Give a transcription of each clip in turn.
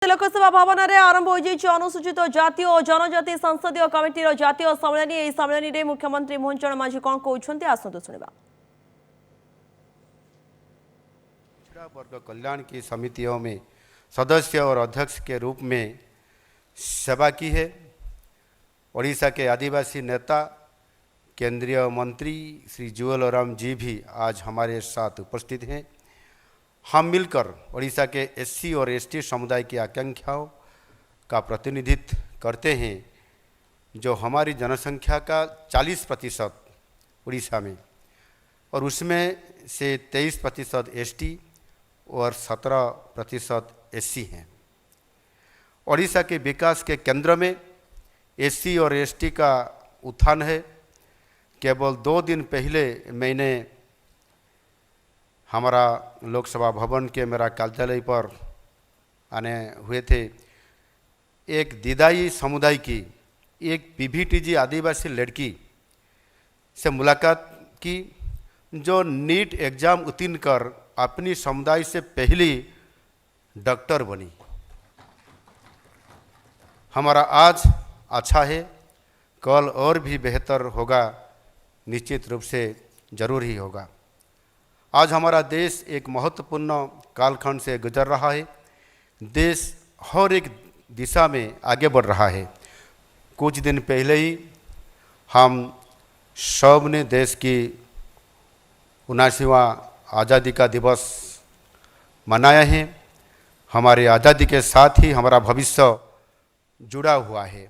लोकसभा भवन में आरंभ हो अनुसूचित जाति और जनजाति संसदीय कमिटी जातीय सम्मेलन। यह सम्मेलन में मुख्यमंत्री मोहन चरण मांझी कौन कहते आसतु शुणा। वर्ग कल्याण की समितियों में सदस्य और अध्यक्ष के रूप में सेवा की है। ओडिशा के आदिवासी नेता केंद्रीय मंत्री श्री जुएल ओराम जी भी आज हमारे साथ उपस्थित हैं। हम मिलकर ओडिशा के एससी और एसटी समुदाय की आकांक्षाओं का प्रतिनिधित्व करते हैं, जो हमारी जनसंख्या का 40% उड़ीसा में, और उसमें से 23% एसटी और 17% एससी हैं। ओडिशा के विकास के केंद्र में एससी और एसटी का उत्थान है। केवल 2 दिन पहले मैंने हमारा लोकसभा भवन के मेरा कार्यालय पर आने हुए थे, एक दिदाई समुदाय की एक पीवीटीजी आदिवासी लड़की से मुलाकात की, जो नीट एग्ज़ाम उत्तीर्ण कर अपनी समुदाय से पहली डॉक्टर बनी। हमारा आज अच्छा है, कल और भी बेहतर होगा, निश्चित रूप से जरूर ही होगा। आज हमारा देश एक महत्वपूर्ण कालखंड से गुजर रहा है। देश हर एक दिशा में आगे बढ़ रहा है। कुछ दिन पहले ही हम सब ने देश की 79वां आज़ादी का दिवस मनाया है। हमारे आज़ादी के साथ ही हमारा भविष्य जुड़ा हुआ है।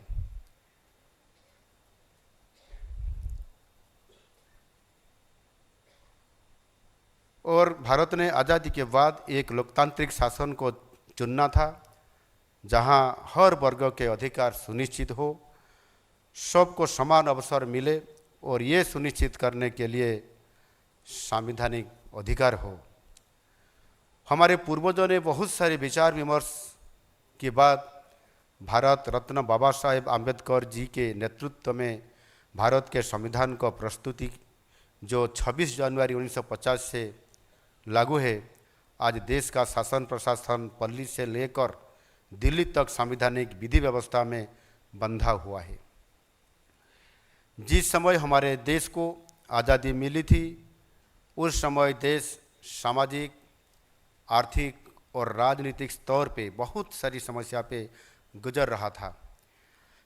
और भारत ने आज़ादी के बाद एक लोकतांत्रिक शासन को चुनना था, जहां हर वर्ग के अधिकार सुनिश्चित हो, सबको समान अवसर मिले, और ये सुनिश्चित करने के लिए संवैधानिक अधिकार हो। हमारे पूर्वजों ने बहुत सारे विचार विमर्श के बाद भारत रत्न बाबा साहेब आम्बेडकर जी के नेतृत्व में भारत के संविधान को प्रस्तुति, जो 26 जनवरी 1950 से लागू है, आज देश का शासन प्रशासन पल्ली से लेकर दिल्ली तक संवैधानिक विधि व्यवस्था में बंधा हुआ है। जिस समय हमारे देश को आज़ादी मिली थी, उस समय देश सामाजिक, आर्थिक और राजनीतिक स्तर पे बहुत सारी समस्या पे गुजर रहा था।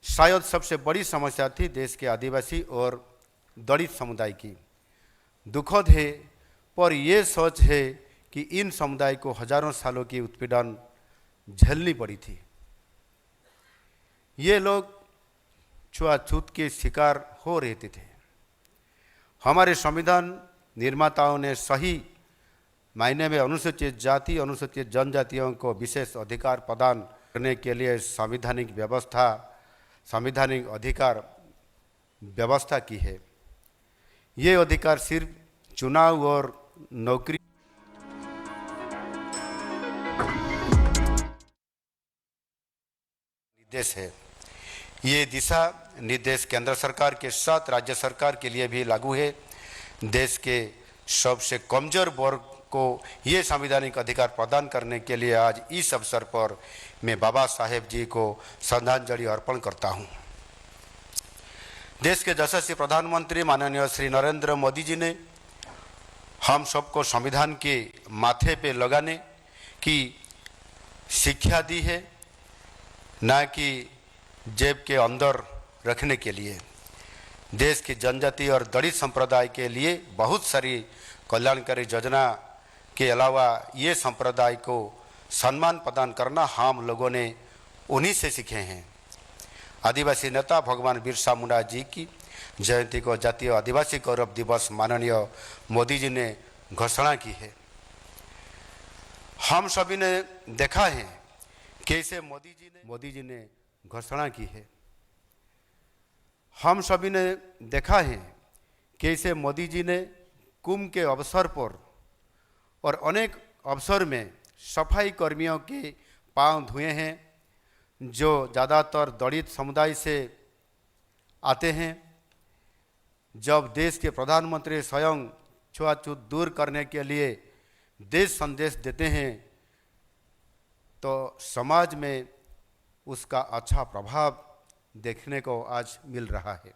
शायद सबसे बड़ी समस्या थी देश के आदिवासी और दलित समुदाय की। दुखद है, पर यह सच है कि इन समुदाय को हजारों सालों की उत्पीड़न झेलनी पड़ी थी। ये लोग छुआछूत के शिकार हो रहते थे। हमारे संविधान निर्माताओं ने सही मायने में अनुसूचित जाति, अनुसूचित जनजातियों को विशेष अधिकार प्रदान करने के लिए संवैधानिक अधिकार व्यवस्था की है। ये अधिकार सिर्फ चुनाव और नौकरी निर्देश है। ये दिशा निर्देश केंद्र सरकार के साथ राज्य सरकार के लिए भी लागू है। देश के सबसे कमजोर वर्ग को ये संवैधानिक अधिकार प्रदान करने के लिए आज इस अवसर पर मैं बाबा साहेब जी को श्रद्धांजलि अर्पण करता हूँ। देश के यशस्वी प्रधानमंत्री माननीय श्री नरेंद्र मोदी जी ने हम सबको संविधान के माथे पे लगाने की शिक्षा दी है, न कि जेब के अंदर रखने के लिए। देश की जनजाति और दलित संप्रदाय के लिए बहुत सारी कल्याणकारी योजना के अलावा ये संप्रदाय को सम्मान प्रदान करना हम लोगों ने उन्हीं से सीखे हैं। आदिवासी नेता भगवान बिरसा मुंडा जी की जयंती को जातीय आदिवासी गौरव दिवस माननीय मोदी जी ने घोषणा की है। हम सभी ने देखा है कैसे मोदी जी ने घोषणा की है। हम सभी ने देखा है कैसे मोदी जी ने कुंभ के अवसर पर और अनेक अवसर में सफाई कर्मियों के पांव धुए हैं, जो ज़्यादातर दलित समुदाय से आते हैं। जब देश के प्रधानमंत्री स्वयं छुआछूत दूर करने के लिए देश संदेश देते हैं, तो समाज में उसका अच्छा प्रभाव देखने को आज मिल रहा है।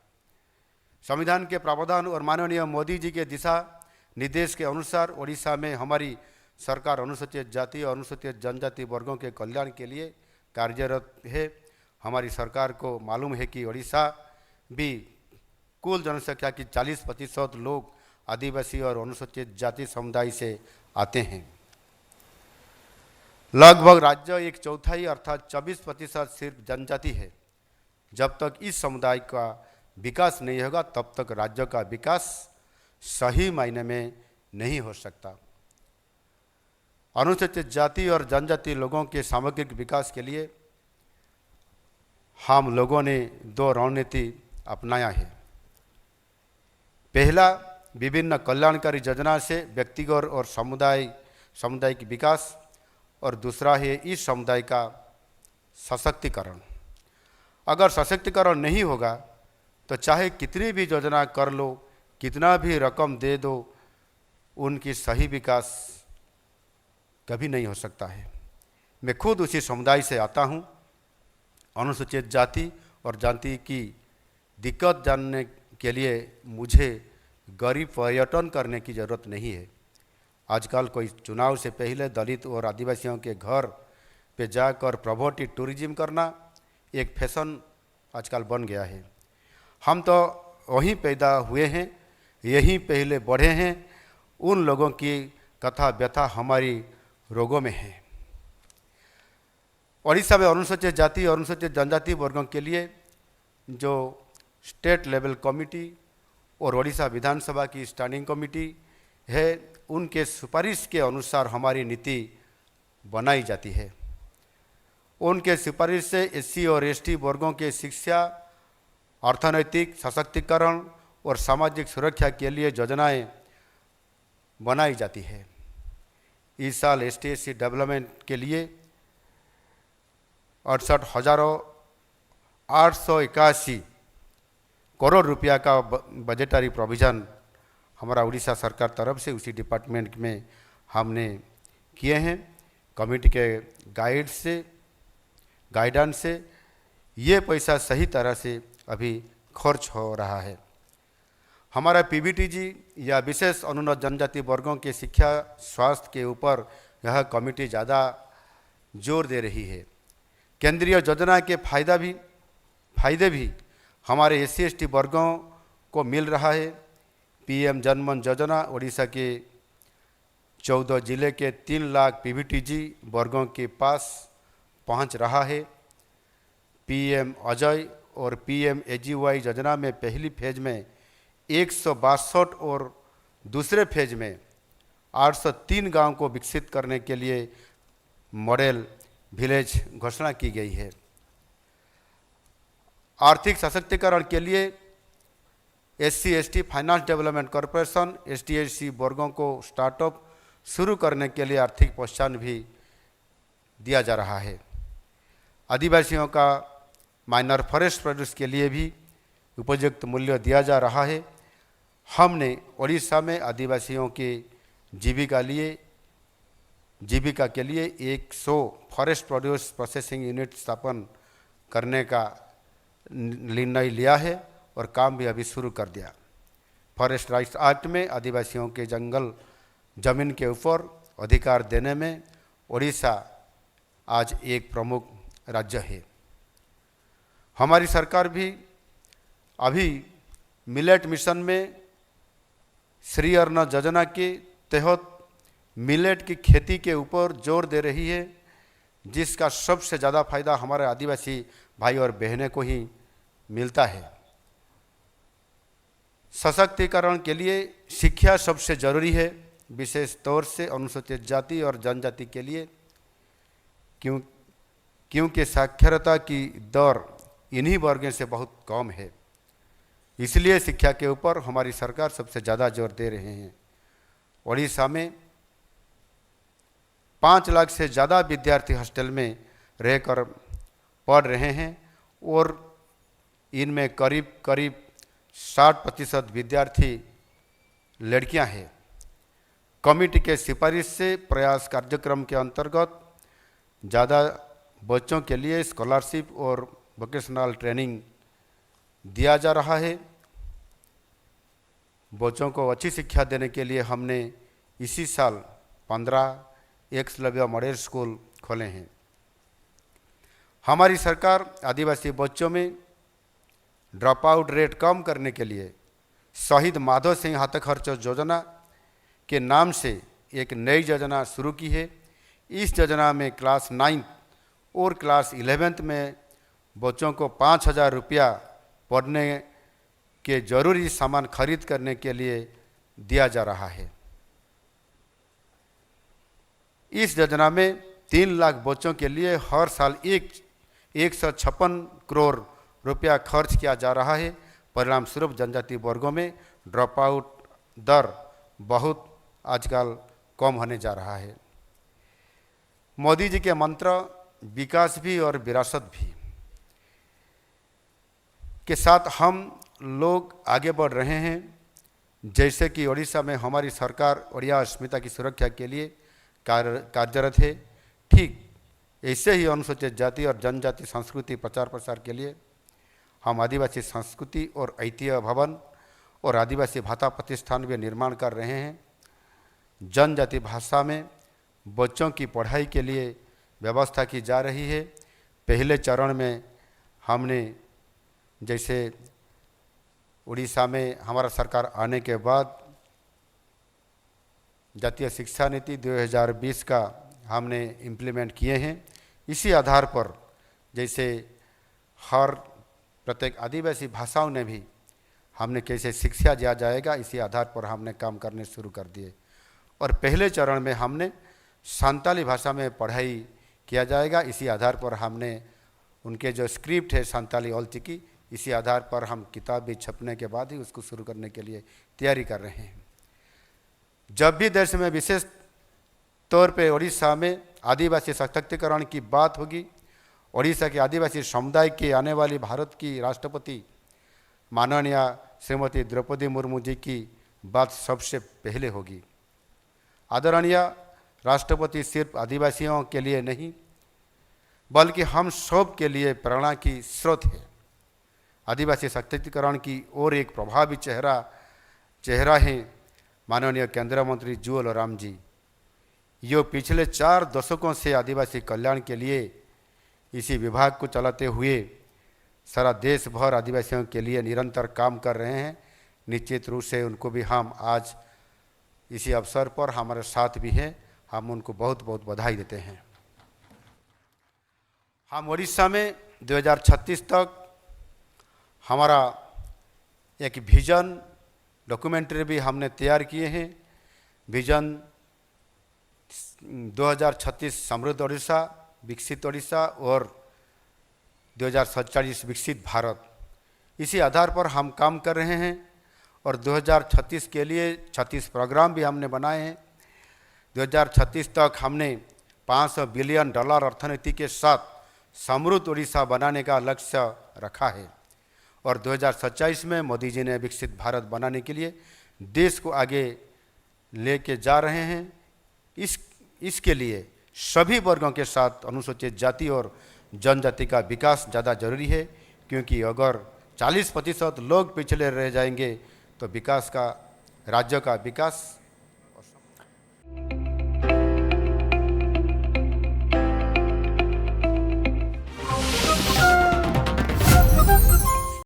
संविधान के प्रावधान और माननीय मोदी जी के दिशा निर्देश के अनुसार ओडिशा में हमारी सरकार अनुसूचित जाति और अनुसूचित जनजाति वर्गों के कल्याण के लिए कार्यरत है। हमारी सरकार को मालूम है कि ओडिशा भी कुल जनसंख्या की 40% लोग आदिवासी और अनुसूचित जाति समुदाय से आते हैं। लगभग राज्य एक चौथाई अर्थात 24% सिर्फ जनजाति है। जब तक इस समुदाय का विकास नहीं होगा तब तक राज्य का विकास सही मायने में नहीं हो सकता। अनुसूचित जाति और जनजाति लोगों के सामग्रिक विकास के लिए हम लोगों ने 2 रणनीति अपनाया है। पहला, विभिन्न कल्याणकारी योजना से व्यक्तिगत और सामुदायिक विकास, और दूसरा है इस समुदाय का सशक्तिकरण। अगर सशक्तिकरण नहीं होगा तो चाहे कितनी भी योजना कर लो, कितना भी रकम दे दो, उनकी सही विकास कभी नहीं हो सकता है। मैं खुद उसी समुदाय से आता हूँ। अनुसूचित जाति और जाति की दिक्कत जानने के लिए मुझे गरीब पर्यटन करने की ज़रूरत नहीं है। आजकल कोई चुनाव से पहले दलित और आदिवासियों के घर पे जाकर प्रॉपर्टी टूरिज्म करना एक फैशन आजकल बन गया है। हम तो वहीं पैदा हुए हैं, यहीं पहले बढ़े हैं। उन लोगों की कथा व्यथा हमारी रोगों में है। ओडिशा में अनुसूचित जाति और अनुसूचित जनजाति वर्गों के लिए जो स्टेट लेवल कमेटी और ओडिशा विधानसभा की स्टैंडिंग कमेटी है, उनके सिफारिश के अनुसार हमारी नीति बनाई जाती है। उनके सिफारिश से एससी और एसटी वर्गों के शिक्षा, अर्थनैतिक सशक्तिकरण और सामाजिक सुरक्षा के लिए योजनाएं बनाई जाती है। इस साल एसटी एससी डेवलपमेंट के लिए 68,881 करोड़ रुपया का बजटरी प्रोविज़न हमारा उड़ीसा सरकार तरफ से उसी डिपार्टमेंट में हमने किए हैं। कमेटी के गाइडेंस से ये पैसा सही तरह से अभी खर्च हो रहा है। हमारा पीबीटीजी या विशेष अनुन्नत जनजाति वर्गों के शिक्षा स्वास्थ्य के ऊपर यह कमेटी ज़्यादा जोर दे रही है। केंद्रीय योजना के फायदे भी हमारे एससी एसटी वर्गों को मिल रहा है। पीएम जनमन योजना ओडिशा के 14 जिले के 3 लाख पीबीटीजी वर्गों के पास पहुंच रहा है। पीएम अजय और पीएम एजीवाई योजना में पहली फेज में 162 और दूसरे फेज में 803 गांव को विकसित करने के लिए मॉडल विलेज घोषणा की गई है। आर्थिक सशक्तिकरण के लिए SC ST finance development corporation ST SC वर्गों को स्टार्टअप शुरू करने के लिए आर्थिक प्रोत्साहन भी दिया जा रहा है। आदिवासियों का माइनर फॉरेस्ट प्रोड्यूस के लिए भी उपयुक्त मूल्य दिया जा रहा है। हमने ओडिशा में आदिवासियों के जीविका के लिए 100 फॉरेस्ट प्रोड्यूस प्रोसेसिंग यूनिट स्थापन करने का निर्णय लिया है और काम भी अभी शुरू कर दिया। फॉरेस्ट राइट्स एक्ट में आदिवासियों के जंगल जमीन के ऊपर अधिकार देने में ओडिशा आज एक प्रमुख राज्य है। हमारी सरकार भी अभी मिलेट मिशन में श्री अन्न योजना के तहत मिलेट की खेती के ऊपर जोर दे रही है, जिसका सबसे ज़्यादा फायदा हमारे आदिवासी भाई और बहनें को ही मिलता है। सशक्तिकरण के लिए शिक्षा सबसे जरूरी है, विशेष तौर से अनुसूचित जाति और जनजाति के लिए, क्योंकि साक्षरता की दर इन्हीं वर्गों से बहुत कम है। इसलिए शिक्षा के ऊपर हमारी सरकार सबसे ज़्यादा जोर दे रहे हैं। ओडिशा में 5 लाख से ज़्यादा विद्यार्थी हॉस्टल में रहकर पढ़ रहे हैं और इनमें करीब 60% विद्यार्थी लड़कियां हैं। कमेटी के सिफारिश से प्रयास कार्यक्रम के अंतर्गत ज़्यादा बच्चों के लिए स्कॉलरशिप और वोकेशनल ट्रेनिंग दिया जा रहा है। बच्चों को अच्छी शिक्षा देने के लिए हमने इसी साल 15 एकलव्य मॉडल स्कूल खोले हैं। हमारी सरकार आदिवासी बच्चों में ड्रॉप आउट रेट कम करने के लिए शहीद माधव सिंह हाथखर्च योजना के नाम से एक नई योजना शुरू की है। इस योजना में क्लास 9 और क्लास 11 में बच्चों को 5,000 रुपया पढ़ने के जरूरी सामान खरीद करने के लिए दिया जा रहा है। इस योजना में 3 लाख बच्चों के लिए हर साल 156 करोड़ रुपया खर्च किया जा रहा है। परिणाम स्वरूप जनजाति वर्गों में ड्रॉप आउट दर बहुत आजकल कम होने जा रहा है। मोदी जी के मंत्र विकास भी और विरासत भी के साथ हम लोग आगे बढ़ रहे हैं। जैसे कि ओडिशा में हमारी सरकार ओडिया अस्मिता की सुरक्षा के लिए कार्यरत है, ठीक ऐसे ही अनुसूचित जाति और जनजाति संस्कृति प्रचार प्रसार के लिए हम आदिवासी संस्कृति और ऐतिह्य भवन और आदिवासी भाषा प्रतिष्ठान भी निर्माण कर रहे हैं। जनजाति भाषा में बच्चों की पढ़ाई के लिए व्यवस्था की जा रही है। पहले चरण में हमने जैसे उड़ीसा में हमारा सरकार आने के बाद जातीय शिक्षा नीति 2020 का हमने इम्प्लीमेंट किए हैं। इसी आधार पर जैसे हर प्रत्येक आदिवासी भाषाओं ने भी हमने कैसे शिक्षा दिया जाएगा, इसी आधार पर हमने काम करने शुरू कर दिए। और पहले चरण में हमने संताली भाषा में पढ़ाई किया जाएगा। इसी आधार पर हमने उनके जो स्क्रिप्ट है संताली ऑलचिकी, इसी आधार पर हम किताब भी छपने के बाद ही उसको शुरू करने के लिए तैयारी कर रहे हैं। जब भी देश में विशेष तौर पे ओडिशा में आदिवासी सशक्तिकरण की बात होगी, ओडिशा के आदिवासी समुदाय के आने वाली भारत की राष्ट्रपति माननीय श्रीमती द्रौपदी मुर्मू जी की बात सबसे पहले होगी। आदरणीय राष्ट्रपति सिर्फ आदिवासियों के लिए नहीं बल्कि हम सब के लिए प्रेरणा की स्रोत है। आदिवासी सशक्तिकरण की और एक प्रभावी चेहरा है माननीय केंद्रीय मंत्री जुएल ओराम जी। यो पिछले 4 दशकों से आदिवासी कल्याण के लिए इसी विभाग को चलाते हुए सारा देश भर आदिवासियों के लिए निरंतर काम कर रहे हैं। निश्चित रूप से उनको भी हम आज इसी अवसर पर हमारे साथ भी हैं, हम उनको बहुत बहुत बधाई देते हैं। हम ओडिशा में 2036 तक हमारा एक विजन डॉक्यूमेंट्री भी हमने तैयार किए हैं। विजन 2036 समृद्ध ओडिशा, विकसित ओडिशा और 2047 विकसित भारत, इसी आधार पर हम काम कर रहे हैं। और 2036 के लिए 36 प्रोग्राम भी हमने बनाए हैं। 2036 तक हमने $500 बिलियन अर्थनीति के साथ समृद्ध ओडिशा बनाने का लक्ष्य रखा है। और 2047 में मोदी जी ने विकसित भारत बनाने के लिए देश को आगे लेके जा रहे हैं। इसके लिए सभी वर्गों के साथ अनुसूचित जाति और जनजाति का विकास ज़्यादा जरूरी है, क्योंकि अगर 40% लोग पिछले रह जाएंगे तो राज्य का विकास